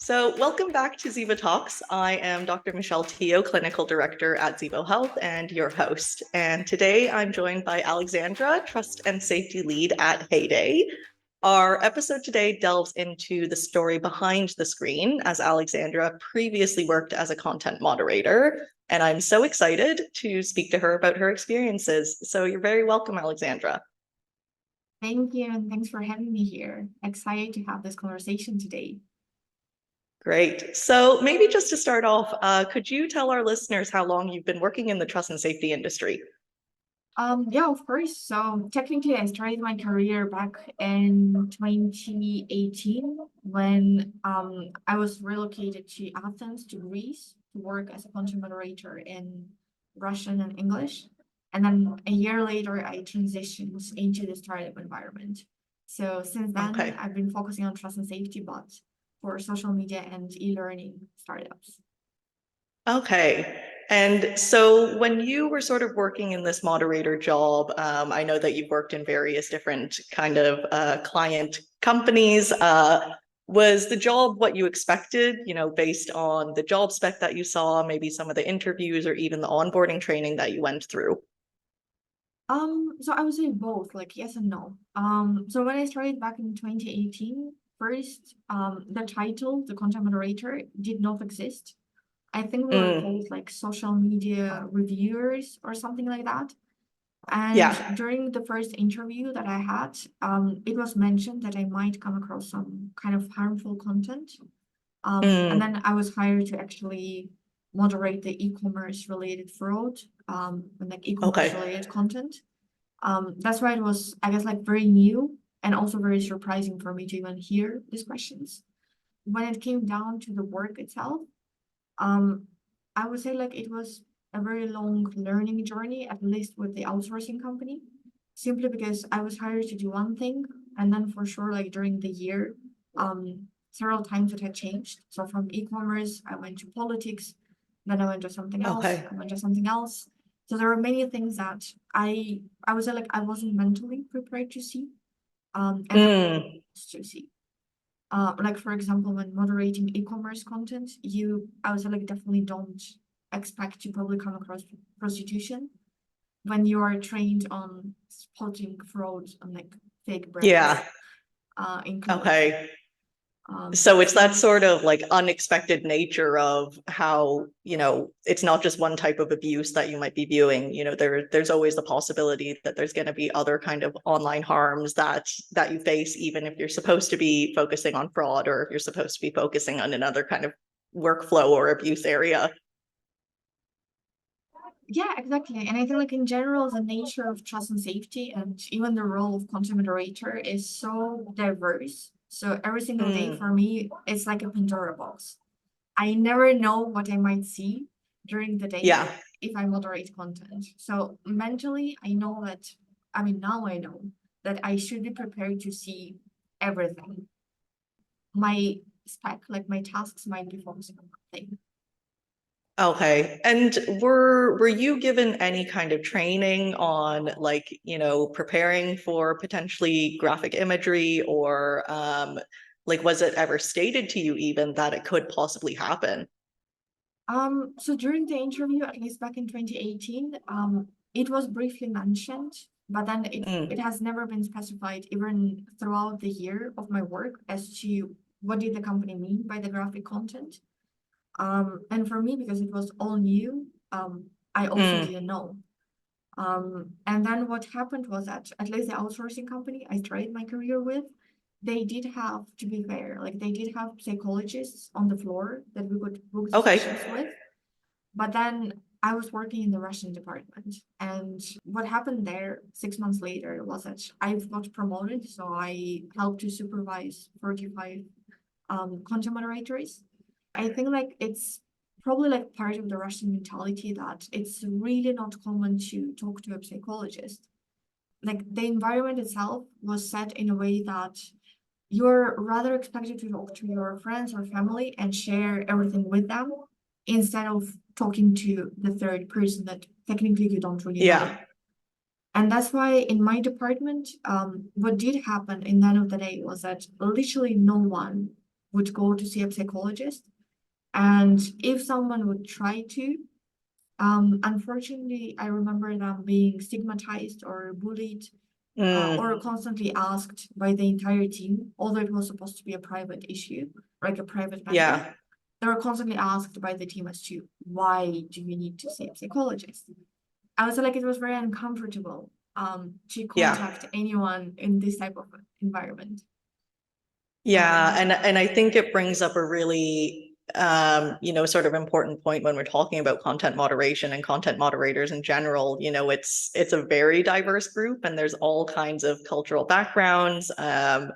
So, welcome back to Ziva Talks. I am Dr. Michelle Teo, Clinical Director at Zivo Health, and your host. And today I'm joined by Alexandra, Trust and Safety Lead at Heyday. Our episode today delves into the story behind the screen, as Alexandra previously worked as a content moderator. And I'm so excited to speak to her about her experiences. So, you're very welcome, Alexandra. Thank you, and thanks for having me here. Excited to have this conversation today. Great. So maybe just to start off, could you tell our listeners how long you've been working in the trust and safety industry? Yeah, of course. So technically, I started my career back in 2018 when I was relocated to Athens, to Greece, to work as a content moderator in Russian and English. And then a year later, I transitioned into the startup environment. So since then, Okay. I've been focusing on trust and safety, but for social media and e-learning startups. Okay. And so when you were sort of working in this moderator job, I know that you've worked in various different kind of client companies. Was the job what you expected, based on the job spec that you saw, maybe some of the interviews or even the onboarding training that you went through? So I would say both, like yes and no. So when I started back in 2018, first, the title, the content moderator, did not exist. I think we were Mm, called like social media reviewers or something like that. And yeah. during the first interview that I had, it was mentioned that I might come across some kind of harmful content. And Mm, then I was hired to actually moderate the e-commerce related fraud, and like e-commerce okay. related content. That's why it was, I guess, like very new and also very surprising for me to even hear these questions. When it came down to the work itself, um, I would say like it was a very long learning journey, at least with the outsourcing company, simply because I was hired to do one thing, and then for sure, like during the year, several times it had changed. So from e-commerce, I went to politics, then I went to something else, Okay. I went to something else. So there were many things that I would say like I wasn't mentally prepared to see, and then Mm, to see. Like for example, when moderating e-commerce content, I would say like definitely don't expect to probably come across prostitution when you are trained on spotting fraud on like fake brands yeah. in clothes. Okay. So it's that So sort of like unexpected nature of how, it's not just one type of abuse that you might be viewing. There's always the possibility that there's going to be other kind of online harms that you face, even if you're supposed to be focusing on fraud or if you're supposed to be focusing on another kind of workflow or abuse area. yeah, exactly. And I feel like in general, the nature of trust and safety and even the role of content moderator is so diverse. So every single day Mm, for me, it's like a Pandora box. I never know what I might see during the day yeah. if I moderate content. So mentally, I know that, I mean, now I know that I should be prepared to see everything. My spec, like my tasks might be focusing on one thing. Okay. And were you given any kind of training on like, preparing for potentially graphic imagery or like was it ever stated to you even that it could possibly happen? So during the interview, at least back in 2018, it was briefly mentioned, but then it Mm, has never been specified even throughout the year of my work as to what did the company mean by the graphic content. And for me, because it was all new, I also mm, didn't know. And then what happened was that at least the outsourcing company I started my career with, they did have, to be fair, like they did have psychologists on the floor that we could book the sessions okay. with. But then I was working in the Russian department. And what happened there 6 months later was that I got promoted. So I helped to supervise 45 content moderators. I think like it's probably like part of the Russian mentality that it's really not common to talk to a psychologist. Like the environment itself was set in a way that you're rather expected to talk to your friends or family and share everything with them instead of talking to the third person that technically you don't really know. Yeah. And that's why in my department, what did happen in the end of the day was that literally no one would go to see a psychologist. And if someone would try to, unfortunately, I remember them being stigmatized or bullied, or Mm, constantly asked by the entire team, although it was supposed to be a private issue, like a private matter. yeah, They were constantly asked by the team as to why do you need to see a psychologist? I was like, it was very uncomfortable to yeah. contact anyone in this type of environment. Yeah, And and I think it brings up a really sort of important point when we're talking about content moderation and content moderators in general. It's a very diverse group and there's all kinds of cultural backgrounds. Like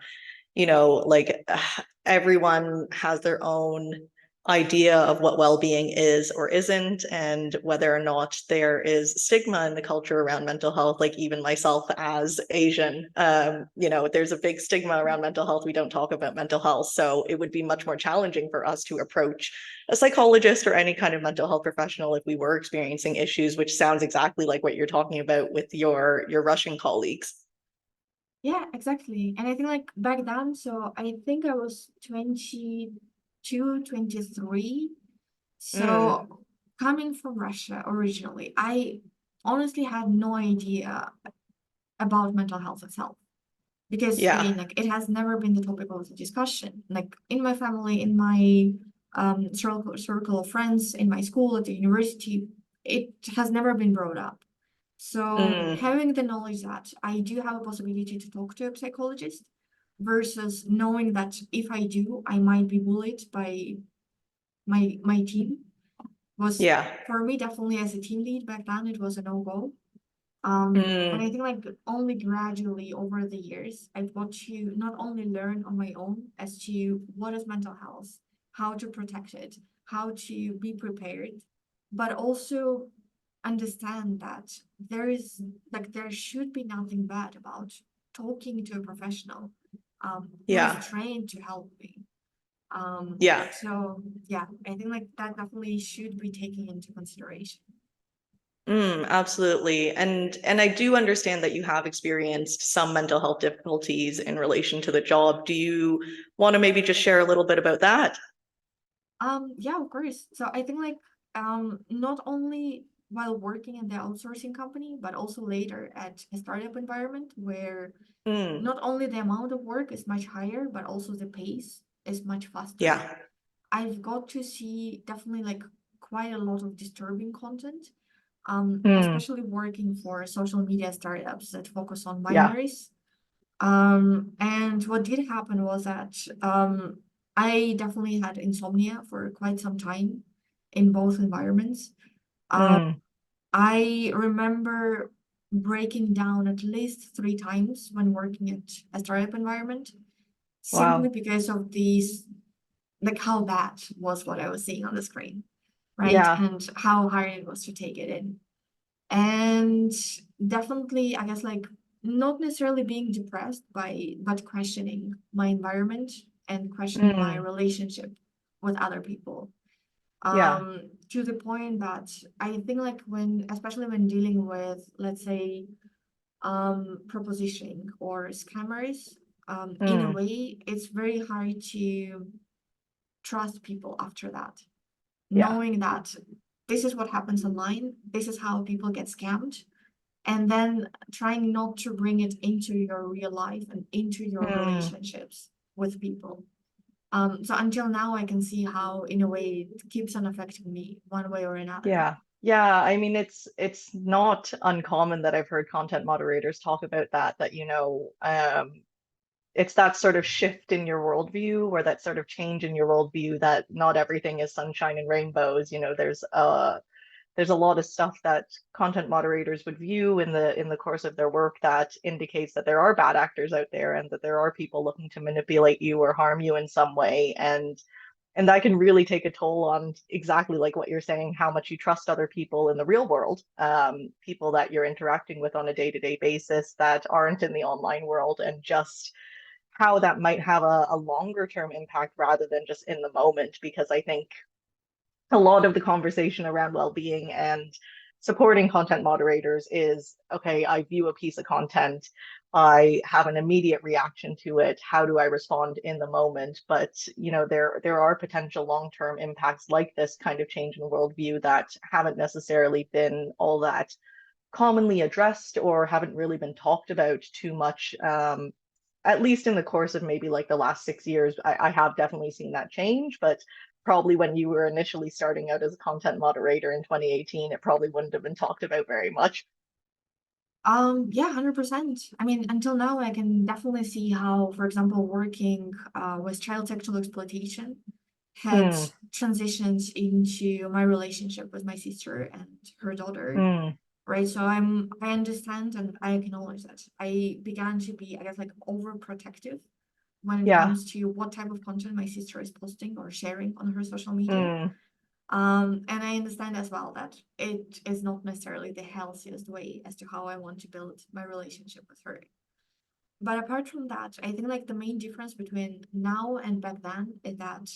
everyone has their own idea of what well-being is or isn't, and whether or not there is stigma in the culture around mental health. Like even myself as Asian, there's a big stigma around mental health. We don't talk about mental health. So it would be much more challenging for us to approach a psychologist or any kind of mental health professional if we were experiencing issues, which sounds exactly like what you're talking about with your Russian colleagues. yeah, exactly. And I think like back then, so I think I was 22, 23. Mm, So coming from Russia originally, I honestly had no idea about mental health itself. Because yeah. again, like it has never been the topic of the discussion. Like in my family, in my circle of friends, in my school, at the university, it has never been brought up. So Mm, having the knowledge that I do have a possibility to talk to a psychologist versus knowing that if I do, I might be bullied by my team was, yeah. for me, definitely as a team lead back then, it was a no-go. And I Mm, think like only gradually over the years, I've got to not only learn on my own as to what is mental health, how to protect it, how to be prepared, but also understand that there should be nothing bad about talking to a professional who is yeah. trained to help me. Yeah. So yeah, I think like that definitely should be taken into consideration. Absolutely. And I do understand that you have experienced some mental health difficulties in relation to the job. Do you want to maybe just share a little bit about that? Yeah, of course. So I think like not only while working in the outsourcing company, but also later at a startup environment where Mm, not only the amount of work is much higher, but also the pace is much faster. yeah. I've got to see definitely like quite a lot of disturbing content, Mm, especially working for social media startups that focus on yeah. minors. And what did happen was that I definitely had insomnia for quite some time in both environments. Um, Mm, I remember breaking down at least 3 times when working at a startup environment, simply wow. because of these, like how bad was what I was seeing on the screen, right? Yeah. And how hard it was to take it in. And definitely, I guess like not necessarily being depressed but questioning my environment and questioning my Mm, relationship with other people. yeah. To the point that I think like when, especially when dealing with, let's say, propositioning or scammers, in a Mm, way, it's very hard to trust people after that, yeah. knowing that this is what happens online, this is how people get scammed, and then trying not to bring it into your real life and into your Mm, relationships with people. So until now, I can see how, in a way, it keeps on affecting me one way or another. yeah. Yeah. I mean, it's not uncommon that I've heard content moderators talk about that, it's that sort of shift in your worldview or that sort of change in your worldview that not everything is sunshine and rainbows. There's a lot of stuff that content moderators would view in the course of their work that indicates that there are bad actors out there and that there are people looking to manipulate you or harm you in some way. And that can really take a toll on exactly like what you're saying, how much you trust other people in the real world, people that you're interacting with on a day-to-day basis that aren't in the online world, and just how that might have a longer term impact rather than just in the moment. Because I think a lot of the conversation around well-being and supporting content moderators is, okay, I view a piece of content, I have an immediate reaction to it. How do I respond in the moment? But there are potential long-term impacts like this kind of change in worldview that haven't necessarily been all that commonly addressed or haven't really been talked about too much. At least in the course of maybe like the last 6 years, I have definitely seen that change, but probably when you were initially starting out as a content moderator in 2018, it probably wouldn't have been talked about very much. Yeah, 100%. I mean, until now, I can definitely see how, for example, working with child sexual exploitation had Mm, transitioned into my relationship with my sister and her daughter, mm, right? So I understand and I acknowledge that. I began to be, I guess, like overprotective when it yeah. comes to what type of content my sister is posting or sharing on her social media. Mm, And I understand as well that it is not necessarily the healthiest way as to how I want to build my relationship with her. But apart from that, I think like the main difference between now and back then is that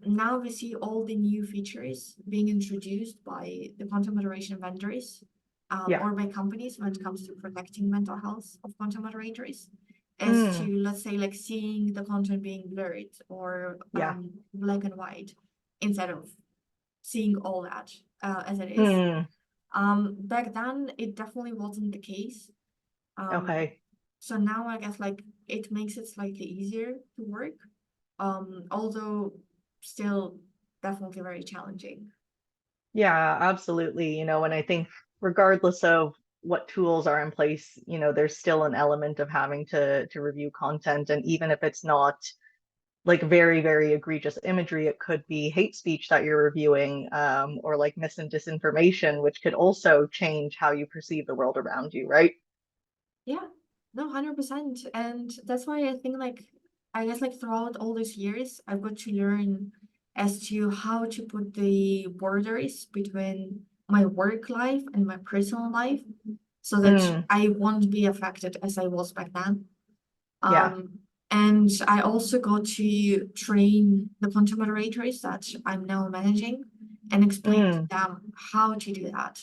now we see all the new features being introduced by the content moderation vendors yeah. or by companies when it comes to protecting mental health of content moderators, as Mm, to, let's say, like seeing the content being blurred or yeah. black and white instead of seeing all that as it is. Mm, Back then, it definitely wasn't the case. Um, okay. so now I guess like it makes it slightly easier to work, although still definitely very challenging. Yeah, absolutely. And I think regardless of what tools are in place, there's still an element of having to review content. And even if it's not like very, very egregious imagery, it could be hate speech that you're reviewing, or like mis and disinformation, which could also change how you perceive the world around you, right? Yeah, no, 100%. And that's why I think like I guess like throughout all these years, I've got to learn as to how to put the borders between my work life and my personal life so that Mm, I won't be affected as I was back then. yeah. Um, and I also got to train the content moderators that I'm now managing and explain to Mm, them how to do that.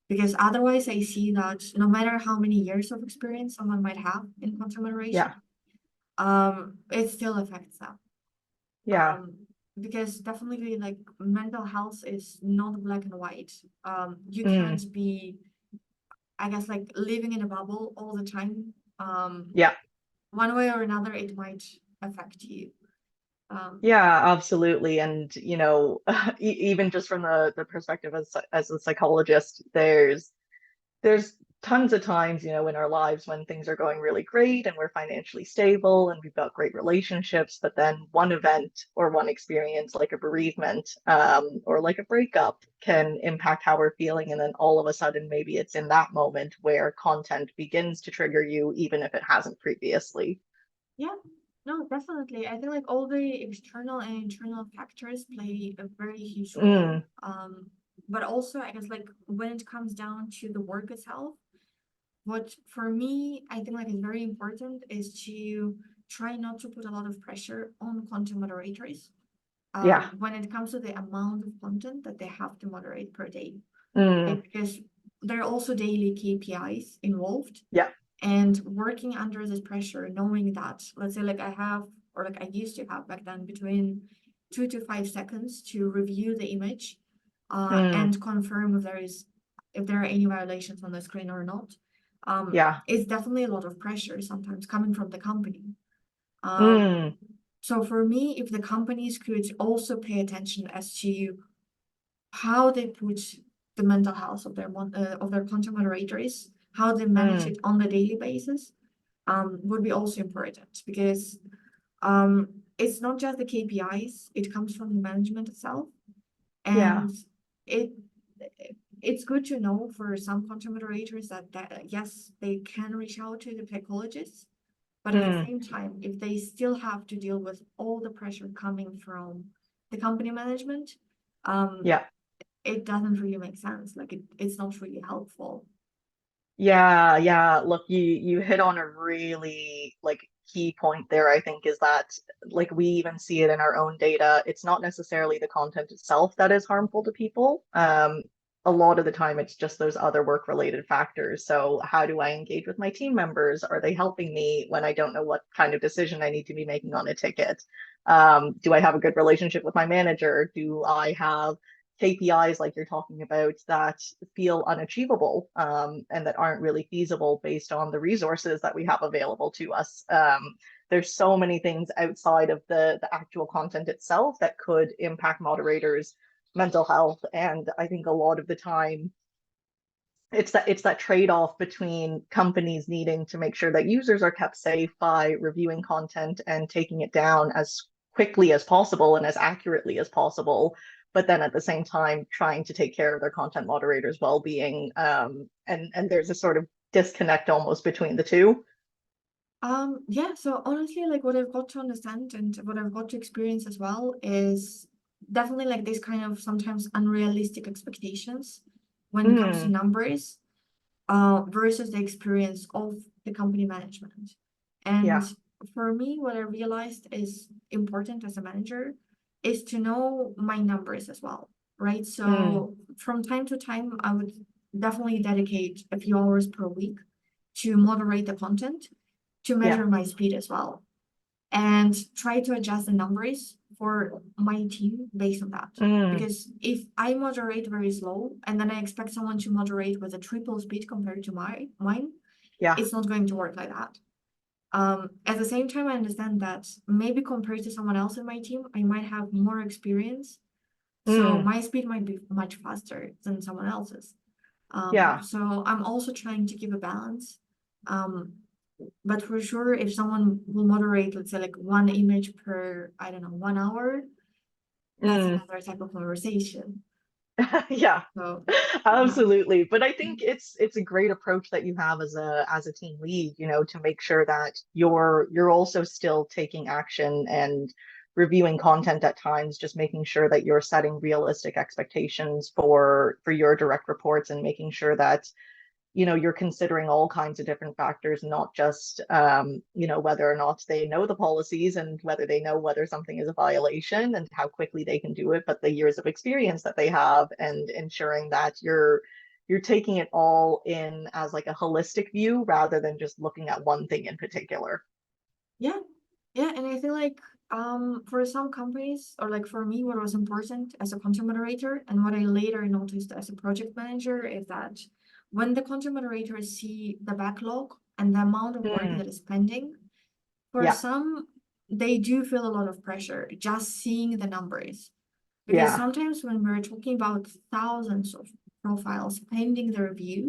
Because otherwise, I see that no matter how many years of experience someone might have in content moderation, yeah. it still affects them. Yeah. Um, because definitely, like mental health is not black and white. You Mm, can't be, I guess, like living in a bubble all the time. yeah. One way or another, it might affect you. Um, Yeah, absolutely. And, even just from the perspective as a psychologist, there's tons of times, in our lives when things are going really great and we're financially stable and we've got great relationships, but then one event or one experience like a bereavement, or like a breakup can impact how we're feeling. And then all of a sudden, maybe it's in that moment where content begins to trigger you, even if it hasn't previously. Yeah, no, definitely. I think like all the external and internal factors play a very huge role. Mm, But also I guess like when it comes down to the work itself, what for me I think like is very important is to try not to put a lot of pressure on content moderators yeah. when it comes to the amount of content that they have to moderate per day. Mm, Right? Because there are also daily KPIs involved yeah. and working under this pressure, knowing that, let's say, like I have, or like I used to have back then, between 2 to 5 seconds to review the image Mm, and confirm if there are any violations on the screen or not. yeah. It's definitely a lot of pressure sometimes coming from the company. Mm, So for me, if the companies could also pay attention as to how they put the mental health of their content moderators, how they manage mm, it on a daily basis, would be also important because um, it's not just the KPIs, it comes from the management itself. yeah. And it it's good to know for some content moderators that yes, they can reach out to the psychologists, but at the Mm, same time, if they still have to deal with all the pressure coming from the company management, um, yeah. it doesn't really make sense. Like it's not really helpful. Yeah, yeah. Look, you hit on a really like key point there, I think, is that like we even see it in our own data. It's not necessarily the content itself that is harmful to people. a lot of the time it's just those other work related factors. So how do I engage with my team members? Are they helping me when I don't know what kind of decision I need to be making on a ticket? Do I have a good relationship with my manager? Do I have KPIs like you're talking about that feel unachievable, and that aren't really feasible based on the resources that we have available to us? There's so many things outside of the actual content itself that could impact moderators' mental health. And I think a lot of the time it's that trade-off between companies needing to make sure that users are kept safe by reviewing content and taking it down as quickly as possible and as accurately as possible, but then at the same time trying to take care of their content moderators' well-being. And there's a sort of disconnect almost between the two. Yeah, so honestly, like what I've got to understand and what I've got to experience as well is definitely like this kind of sometimes unrealistic expectations when it comes to Mm, numbers, versus the experience of the company management. And yeah. for me, what I realized is important as a manager is to know my numbers as well, right? Mm, So from time to time, I would definitely dedicate a few hours per week to moderate the content, to yeah. measure my speed as well, and try to adjust the numbers for my team based on that. Mm, Because if I moderate very slow and then I expect someone to moderate with a triple speed compared to mine, yeah. it's not going to work like that. At the same time, I understand that maybe compared to someone else in my team, I might have more experience. So Mm, my speed might be much faster than someone else's. yeah. So I'm also trying to keep a balance. Um, but for sure, if someone will moderate, let's say like one image per, I don't know, 1 hour, that's Mm. another type of conversation. Yeah. So yeah. Absolutely. But I think it's a great approach that you have as a team lead, to make sure that you're also still taking action and reviewing content at times, just making sure that you're setting realistic expectations for your direct reports and making sure that you're considering all kinds of different factors, not just whether or not they know the policies and whether they know whether something is a violation and how quickly they can do it, but the years of experience that they have, and ensuring that you're taking it all in as like a holistic view rather than just looking at one thing in particular. Yeah. Yeah. And I feel like for some companies, or like for me, what was important as a content moderator and what I later noticed as a project manager is that when the content moderators see the backlog and the amount of work Mm, that is pending, for yeah, some, they do feel a lot of pressure just seeing the numbers. Because yeah. sometimes when we're talking about thousands of profiles pending the review,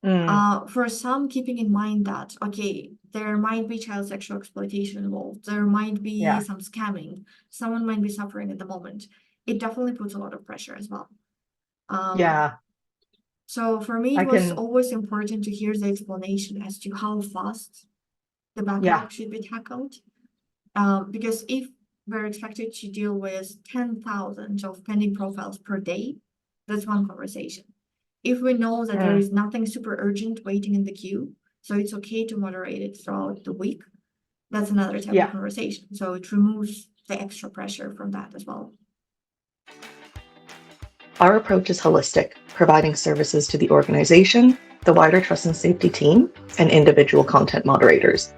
Mm, for some, keeping in mind that, okay, there might be child sexual exploitation involved, there might be yeah, some scamming, someone might be suffering at the moment. It definitely puts a lot of pressure as well. Um, yeah. so for me, I it was can, always important to hear the explanation as to how fast the yeah. backlog should be tackled. Because if we're expected to deal with 10,000 of pending profiles per day, that's one conversation. If we know that there Mm, is nothing super urgent waiting in the queue, so it's okay to moderate it throughout the week, that's another type of yeah. conversation. So it removes the extra pressure from that as well. Our approach is holistic, providing services to the organization, the wider trust and safety team, and individual content moderators.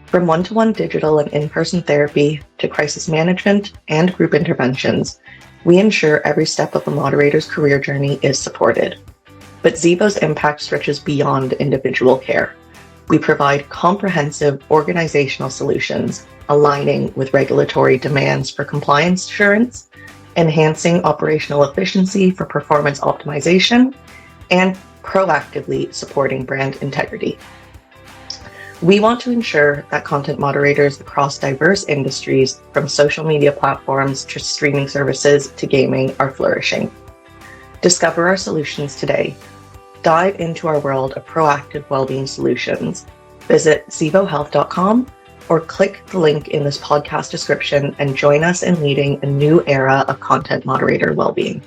From one-to-one digital and in-person therapy to crisis management and group interventions, we ensure every step of a moderator's career journey is supported. But Zevo's impact stretches beyond individual care. We provide comprehensive organizational solutions aligning with regulatory demands for compliance assurance, enhancing operational efficiency for performance optimization, and proactively supporting brand integrity. We want to ensure that content moderators across diverse industries, from social media platforms to streaming services to gaming, are flourishing. Discover our solutions today. Dive into our world of proactive well-being solutions. Visit zevohealth.com or click the link in this podcast description and join us in leading a new era of content moderator well-being.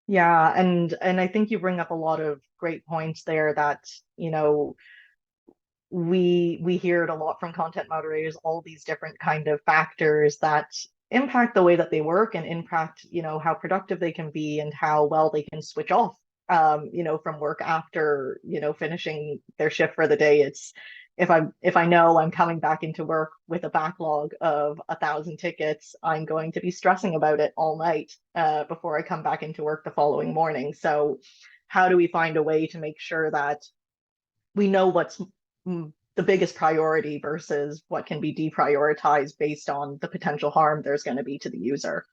Yeah, and I think you bring up a lot of great points there that, you know, we hear it a lot from content moderators, all these different kind of factors that impact the way that they work and impact, how productive they can be and how well they can switch off, from work after, finishing their shift for the day. It's if I know I'm coming back into work with a backlog of 1,000 tickets, I'm going to be stressing about it all night before I come back into work the following morning. So how do we find a way to make sure that we know what's the biggest priority versus what can be deprioritized based on the potential harm there's going to be to the user?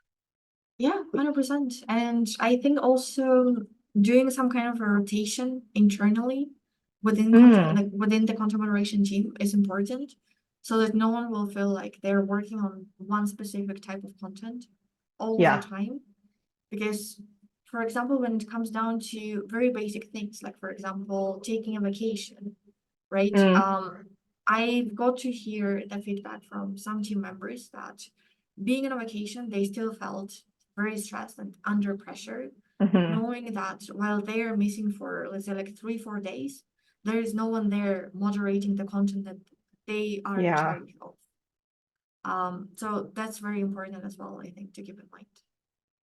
Yeah, 100%. And I think also doing some kind of a rotation internally within content, Mm, like within the content moderation team is important so that no one will feel like they're working on one specific type of content all the yeah. time. Because, for example, when it comes down to very basic things, like for example, taking a vacation, right? Mm, I've got to hear the feedback from some team members that being on a vacation, they still felt very stressed and under pressure, hmm. knowing that while they are missing for, let's say, like 3, 4 days, there is no one there moderating the content that they are in Yeah. charge of. So that's very important as well, I think, to keep in mind.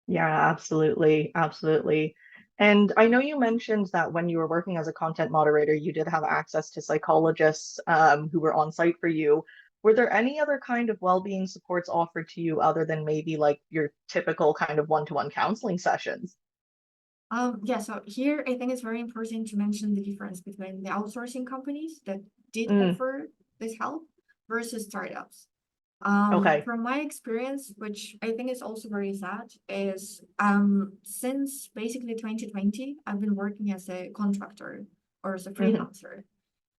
Yeah, absolutely. Absolutely. And I know you mentioned that when you were working as a content moderator, you did have access to psychologists who were on site for you. Were there any other kind of well-being supports offered to you other than maybe like your typical kind of one-to-one counseling sessions? Yeah, so here I think it's very important to mention the difference between the outsourcing companies that did Mm, offer this help versus startups. okay. From my experience, which I think is also very sad, is since basically 2020, I've been working as a contractor or as a Hmm. freelancer,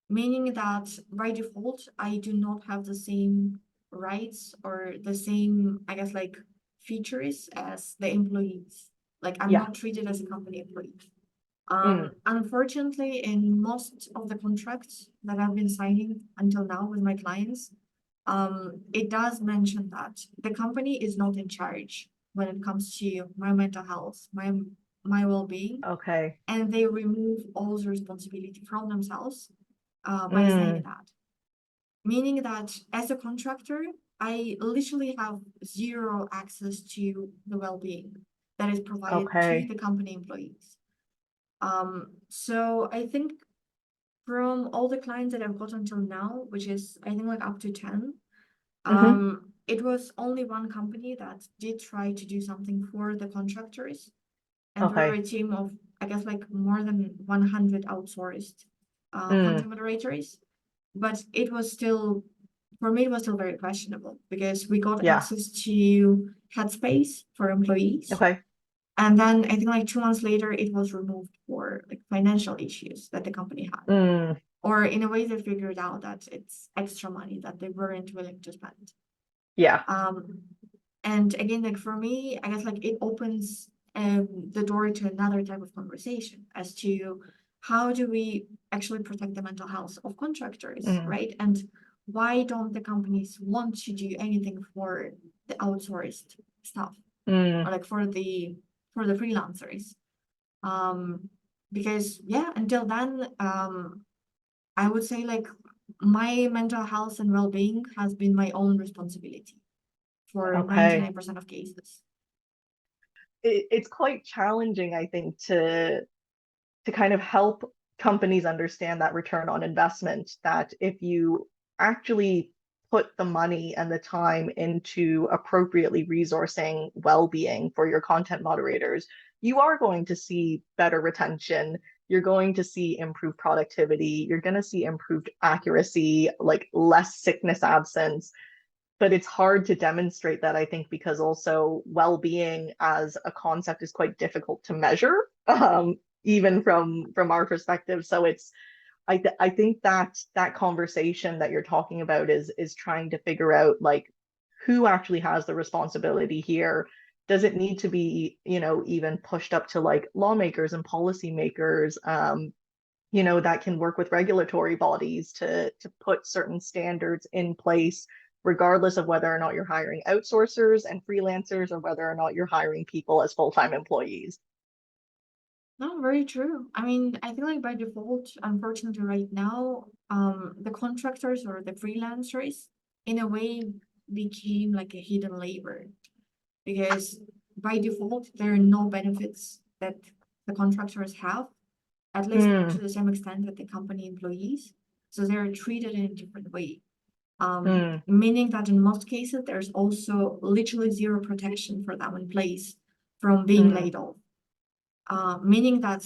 meaning that by default, I do not have the same rights or the same, I guess, like features as the employees. Like I'm Yeah. not treated as a company employee. Mm, Unfortunately, in most of the contracts that I've been signing until now with my clients, it does mention that the company is not in charge when it comes to my mental health, my well-being, okay. and they remove all the responsibility from themselves by saying Mm, that. Meaning that as a contractor, I literally have zero access to the well-being that is provided to okay. the company employees. So I think from all the clients that I've got until now, which is I think like up to 10, Hmm. it was only one company that did try to do something for the contractors, and we were Okay. a team of, I guess, like more than 100 outsourced Mm, content moderators. But it was still, for me, it was still very questionable because we got yeah. access to Headspace for employees. Okay. And then I think like 2 months later, it was removed for like financial issues that the company had. Mm, Or in a way, they figured out that it's extra money that they weren't willing to spend. yeah. Um, and again, like for me, I guess like it opens the door to another type of conversation as to how do we actually protect the mental health of contractors, Mm, right? And why don't the companies want to do anything for the outsourced stuff or mm, like for the freelancers? Um, because yeah, until then, I would say like my mental health and well-being has been my own responsibility for okay. 99% of cases. It's quite challenging, I think, to kind of help companies understand that return on investment, that if you actually put the money and the time into appropriately resourcing well-being for your content moderators, you are going to see better retention. You're going to see improved productivity. You're going to see improved accuracy, like less sickness absence. But it's hard to demonstrate that, I think, because also well-being as a concept is quite difficult to measure, even from our perspective. So I think that that conversation that you're talking about is trying to figure out like who actually has the responsibility here. Does it need to be, even pushed up to like lawmakers and policymakers, that can work with regulatory bodies to put certain standards in place, regardless of whether or not you're hiring outsourcers and freelancers or whether or not you're hiring people as full-time employees. No, very true. I mean, I feel like by default, unfortunately, right now, the contractors or the freelancers, in a way, became like a hidden labor. because by default, there are no benefits that the contractors have, at least not to Mm, the same extent that the company employees. So they're treated in a different way. mm, Meaning that in most cases, there's also literally zero protection for them in place from being mm, laid off. Meaning that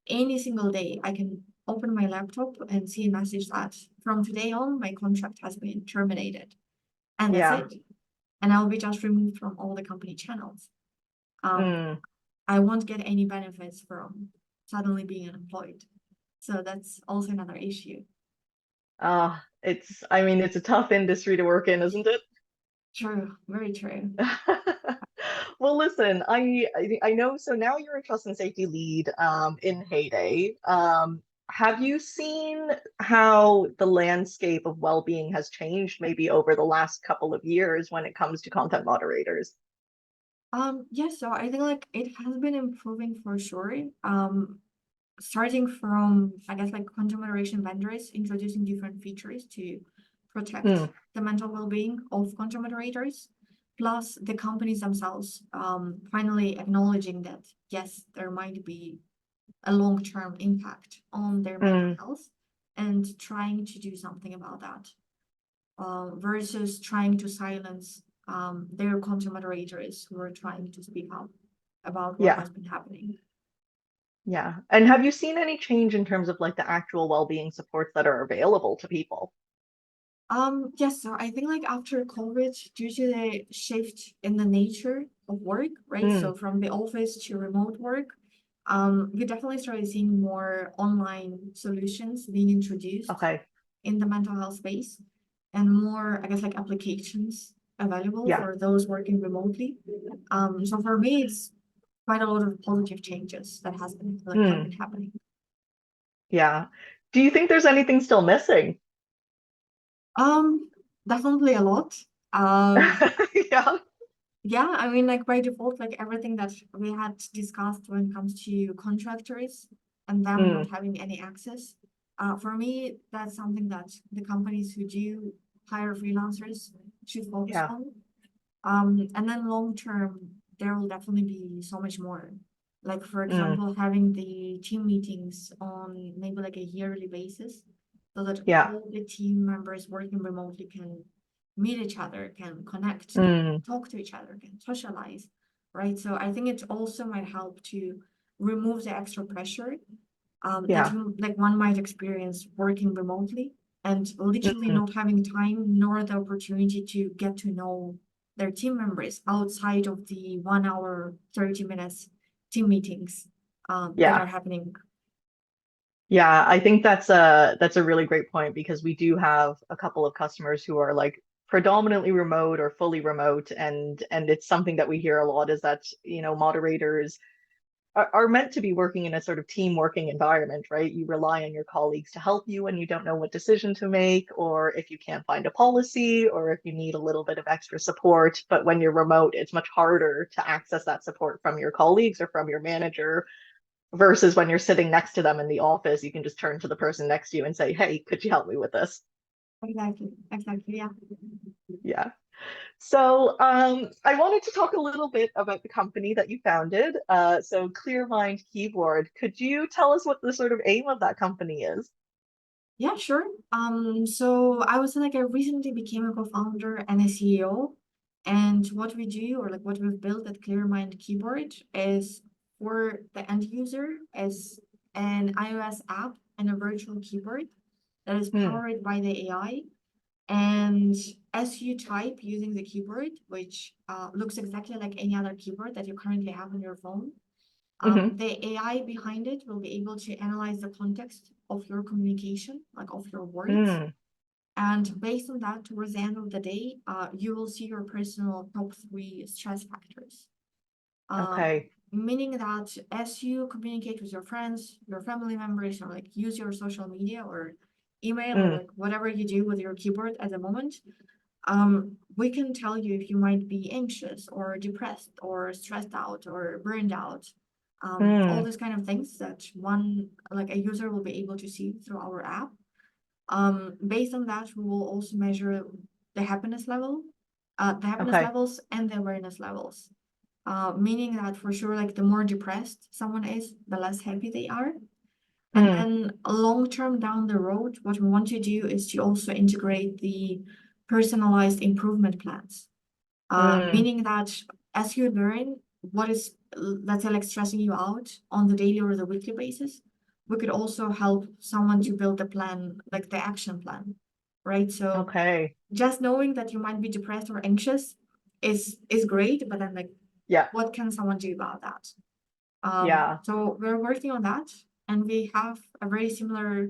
any single day I can open my laptop and see a message that from today on, my contract has been terminated. And that's yeah. it. And I'll be just removed from all the company channels. Um, Mm. I won't get any benefits from suddenly being unemployed. So that's also another issue. I mean, it's a tough industry to work in, isn't it? True, very true. Well, listen, I know. So now you're a trust and safety lead in Heyday. Have you seen how the landscape of well-being has changed maybe over the last couple of years when it comes to content moderators? Yes, so I think like it has been improving for sure. Starting from, I guess, like content moderation vendors introducing different features to Mm, protect the mental well-being of content moderators, plus the companies themselves finally acknowledging that yes, there might be a long-term impact on their mental mm, health and trying to do something about that, versus trying to silence their content moderators who are trying to speak up about what yeah, has been happening. yeah. And have you seen any change in terms of like the actual well-being supports that are available to people? Yes, so I think like after COVID, due to the shift in the nature of work, right? Mm, So from the office to remote work, we definitely started seeing more online solutions being introduced okay. in the mental health space and more, I guess, like applications available Yeah. for those working remotely. So for me, it's quite a lot of positive changes that have Mm, been happening. yeah. Do you think there's anything still missing? Um, Definitely a lot. Um, Yeah. Yeah, I mean, like by default, like everything that we had discussed when it comes to contractors and them Mm, not having any access. For me, that's something that the companies who do hire freelancers should focus yeah. on. And then long term, there will definitely be so much more. Like, for Mm, example, having the team meetings on maybe like a yearly basis so that yeah. all the team members working remotely can meet each other, can connect, can Mm, talk to each other, can socialize, right? So I think it also might help to remove the extra pressure that yeah. you like one might experience working remotely and literally Mm, not having time nor the opportunity to get to know their team members outside of the 1 hour 30 minutes team meetings that yeah. are happening. Yeah. I think that's a really great point because we do have a couple of customers who are like predominantly remote or fully remote, and it's something that we hear a lot is that, moderators are meant to be working in a sort of team working environment, right? You rely on your colleagues to help you when you don't know what decision to make, or if you can't find a policy, or if you need a little bit of extra support. But when you're remote, it's much harder to access that support from your colleagues or from your manager versus when you're sitting next to them in the office, you can just turn to the person next to you and say, "Hey, could you help me with this?" Exactly, exactly, yeah. Yeah. So I wanted to talk a little bit about the company that you founded. So Clearmind Keyboard. Could you tell us what the sort of aim of that company is? Yeah, sure. So I was like I recently became a co-founder and a CEO. And what we do, or like what we've built at ClearMind Keyboard, is for the end user as an iOS app and a virtual keyboard that is Hmm. powered by the AI. And as you type using the keyboard, which looks exactly like any other keyboard that you currently have on your phone, Hmm. the AI behind it will be able to analyze the context of your communication, like of your words. Hmm. And based on that, towards the end of the day, you will see your personal top three stress factors. Uh, Okay. Meaning that as you communicate with your friends, your family members, or like use your social media or email or Hmm. like whatever you do with your keyboard at the moment, we can tell you if you might be anxious or depressed or stressed out or burned out. All Hmm. these kind of things that one like a user will be able to see through our app. Based on that, we will also measure the happiness level. the happiness Okay. levels and the awareness levels. Meaning that for sure, like the more depressed someone is, the less happy they are. And Mm, then long term down the road, what we want to do is to also integrate the personalized improvement plans. mm, Meaning that as you learn what is, let's say, like stressing you out on the daily or the weekly basis, we could also help someone to build a plan, like the action plan, right? So okay. just knowing that you might be depressed or anxious is great, but then like, Yeah. what can someone do about that? Yeah. So we're working on that, and we have a very similar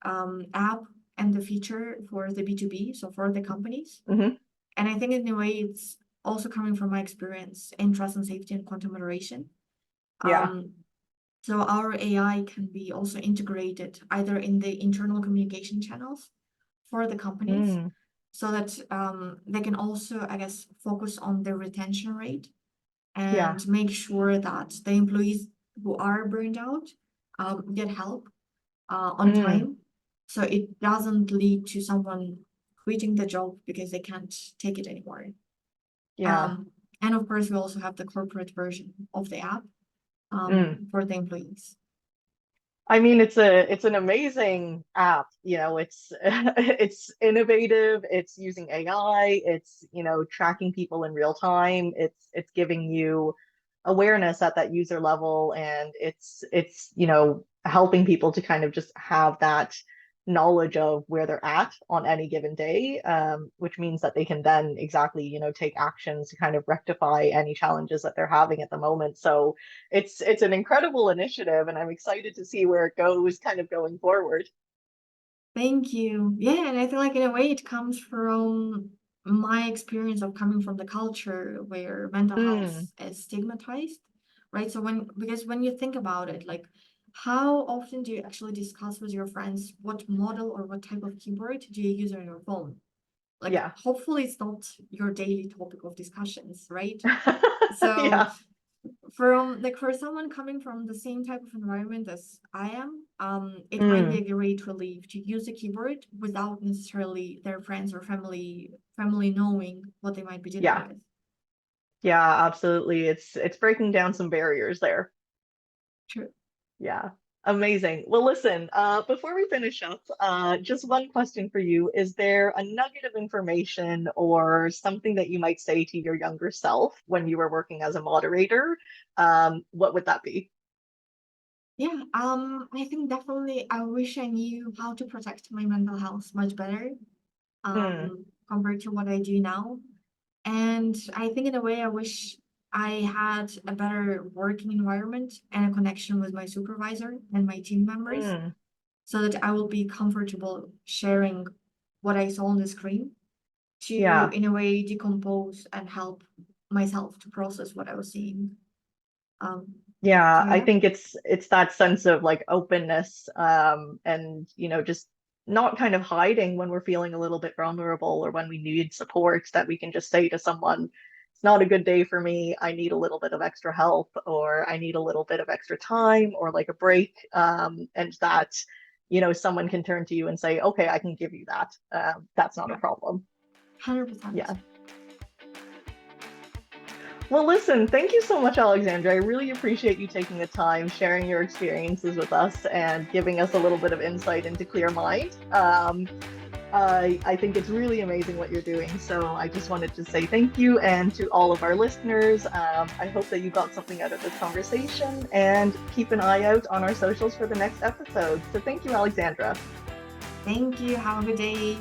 app and the feature for the B2B, so for the companies. Hmm. And I think in a way it's also coming from my experience in trust and safety and content moderation. Yeah. Um, so our AI can be also integrated either in the internal communication channels for the companies, Mm, so that they can also, I guess, focus on the retention rate yeah. and make sure that the employees who are burned out get help on Mm, time. So it doesn't lead to someone quitting the job because they can't take it anymore. yeah. Um, and of course, we also have the corporate version of the app Mm. for the employees. I mean, it's an amazing app. It's it's innovative. It's using AI. It's, tracking people in real time. It's giving you awareness at that user level, and it's helping people to kind of just have that knowledge of where they're at on any given day, which means that they can then exactly, take actions to kind of rectify any challenges that they're having at the moment. So it's an incredible initiative, and I'm excited to see where it goes kind of going forward. Thank you. Yeah, and I feel like in a way it comes from my experience of coming from the culture where mental health Mm, is stigmatized, right? So because when you think about it, like how often do you actually discuss with your friends what model or what type of keyboard do you use on your phone? Like yeah. hopefully it's not your daily topic of discussions, right? So Yeah. for someone coming from the same type of environment as I am, it might be Mm, a great relief to use a keyboard without necessarily their friends or family knowing what they might be dealing yeah. with. Yeah, absolutely. It's breaking down some barriers there. True. Yeah. Amazing. Well, listen, before we finish up, just one question for you. Is there a nugget of information or something that you might say to your younger self when you were working as a moderator? What would that be? Yeah, I think definitely I wish I knew how to protect my mental health much better, Mm, compared to what I do now. And I think in a way, I wish I had a better working environment and a connection with my supervisor and my team members mm, so that I will be comfortable sharing what I saw on the screen to, yeah. in a way, decompose and help myself to process what I was seeing. Um, Yeah, so I yeah, think it's that sense of like openness, and just not kind of hiding when we're feeling a little bit vulnerable or when we need support, that we can just say to someone, it's not a good day for me. I need a little bit of extra help, or I need a little bit of extra time, or like a break. And that, someone can turn to you and say, okay, I can give you that. That's not a yeah, problem. 100%. Yeah. Well, listen, thank you so much, Alexandra. I really appreciate you taking the time, sharing your experiences with us, and giving us a little bit of insight into Clear Mind. I think it's really amazing what you're doing. So I just wanted to say thank you. And to all of our listeners, I hope that you got something out of this conversation, and keep an eye out on our socials for the next episode. So thank you, Alexandra. Thank you. Have a good day.